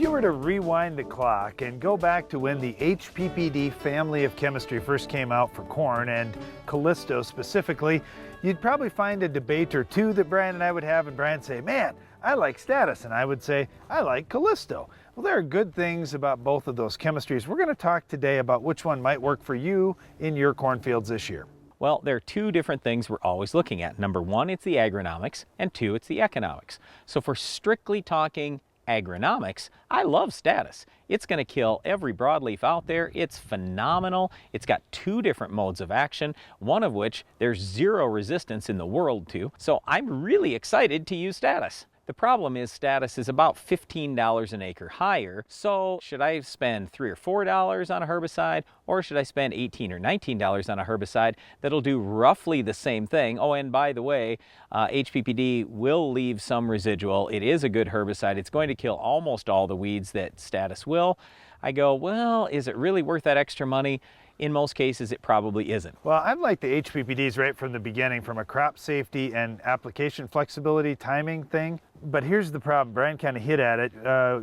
you were to rewind the clock and go back to when the HPPD family of chemistry first came out for corn, and Callisto specifically, you'd probably find a debate or two that Brian and I would have, and Brian would say, man, I like Status, and I would say, I like Callisto. Well, there are good things about both of those chemistries. We're going to talk today about which one might work for you in your cornfields this year. Well, there are two different things we're always looking at. Number one, it's the agronomics, and two, it's the economics. So for strictly talking agronomics, I love Status. It's going to kill every broadleaf out there. It's phenomenal. It's got two different modes of action, one of which there's zero resistance in the world to. So I'm really excited to use Status. The problem is Status is about $15 an acre higher, so should I spend $3 or $4 on a herbicide, or should I spend $18 or $19 on a herbicide that'll do roughly the same thing? Oh, and by the way, HPPD will leave some residual. It is a good herbicide. It's going to kill almost all the weeds that Status will. I go, well, is it really worth that extra money? In most cases, it probably isn't. Well, I've liked the HPPDs right from the beginning, from a crop safety and application flexibility timing thing. But here's the problem, Brian kind of hit at it.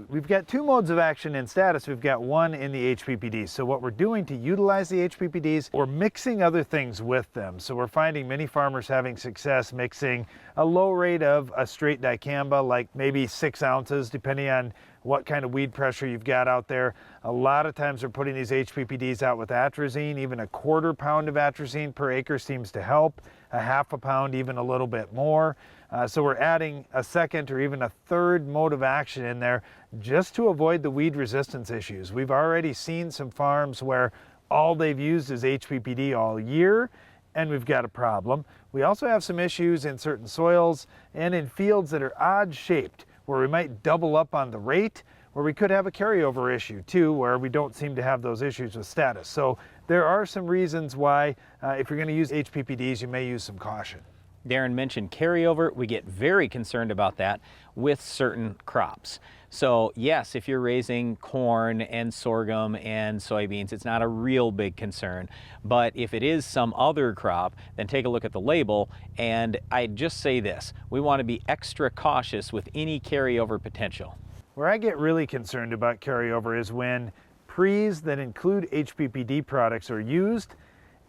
We've got two modes of action in Status. We've got one in the HPPDs. So what we're doing to utilize the HPPDs, we're mixing other things with them. So we're finding many farmers having success mixing a low rate of a straight dicamba, like maybe 6 ounces, depending on what kind of weed pressure you've got out there. A lot of times we're putting these HPPDs out with atrazine. Even a 1/4 pound of atrazine per acre seems to help. A 1/2 pound, even a little bit more. So we're adding a second or even a third mode of action in there just to avoid the weed resistance issues. We've already seen some farms where all they've used is HPPD all year, and we've got a problem. We also have some issues in certain soils and in fields that are odd shaped, where we might double up on the rate, where we could have a carryover issue too, where we don't seem to have those issues with Status. So there are some reasons why if you're going to use HPPDs, you may use some caution. Darren mentioned carryover. We get very concerned about that with certain crops. So yes, if you're raising corn and sorghum and soybeans, it's not a real big concern. But if it is some other crop, then take a look at the label. And I'd just say this, we want to be extra cautious with any carryover potential. Where I get really concerned about carryover is when pre's that include HPPD products are used,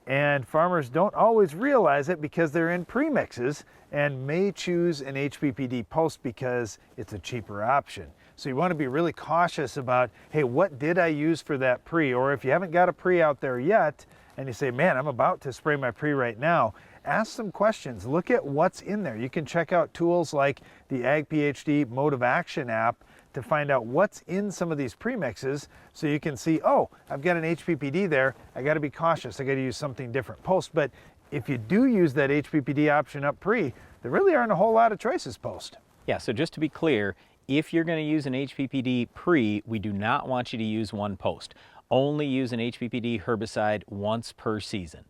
and farmers don't always realize it because they're in premixes and may choose an HPPD post because it's a cheaper option. So you want to be really cautious about, hey, what did I use for that pre? Or if you haven't got a pre out there yet and you say, man, I'm about to spray my pre right now, ask some questions. Look at what's in there. You can check out tools like the Ag PhD Mode of Action app to find out what's in some of these premixes, so you can see, oh, I've got an HPPD there, I got to be cautious, I got to use something different post. But if you do use that HPPD option up pre, there really aren't a whole lot of choices post. Yeah, so just to be clear, if you're going to use an HPPD pre, we do not want you to use one post. Only use an HPPD herbicide once per season.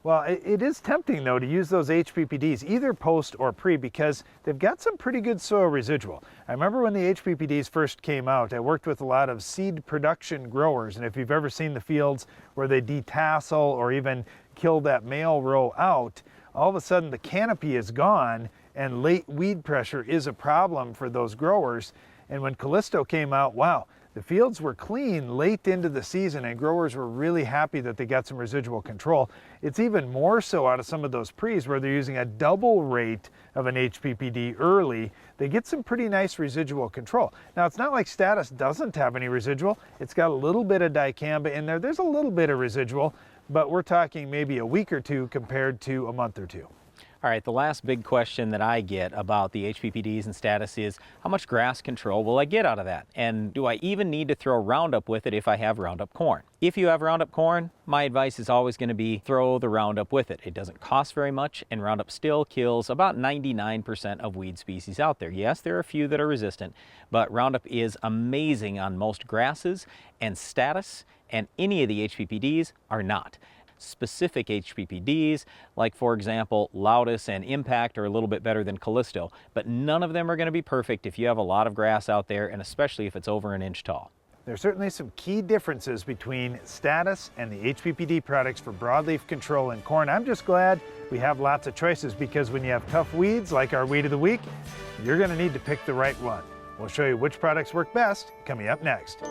Well, it is tempting though to use those HPPDs either post or pre because they've got some pretty good soil residual. I remember when the HPPDs first came out, I worked with a lot of seed production growers, and if you've ever seen the fields where they detassel or even kill that male row out, all of a sudden the canopy is gone and late weed pressure is a problem for those growers. And when Callisto came out, wow, the fields were clean late into the season and growers were really happy that they got some residual control. It's even more so out of some of those pre's where they're using a double rate of an HPPD early. They get some pretty nice residual control. Now, it's not like Status doesn't have any residual. It's got a little bit of dicamba in there. There's a little bit of residual, but we're talking maybe a week or two compared to a month or two. All right, the last big question that I get about the HPPDs and Status is, how much grass control will I get out of that? And do I even need to throw Roundup with it if I have Roundup corn? If you have Roundup corn, my advice is always going to be throw the Roundup with it. It doesn't cost very much, and Roundup still kills about 99% of weed species out there. Yes, there are a few that are resistant, but Roundup is amazing on most grasses, and Status and any of the HPPDs are not. Specific HPPDs, like for example, Loudus and Impact, are a little bit better than Callisto, but none of them are going to be perfect if you have a lot of grass out there, and especially if it's over an inch tall. There's certainly some key differences between Status and the HPPD products for broadleaf control in corn. I'm just glad we have lots of choices, because when you have tough weeds like our weed of the week, you're going to need to pick the right one. We'll show you which products work best coming up next.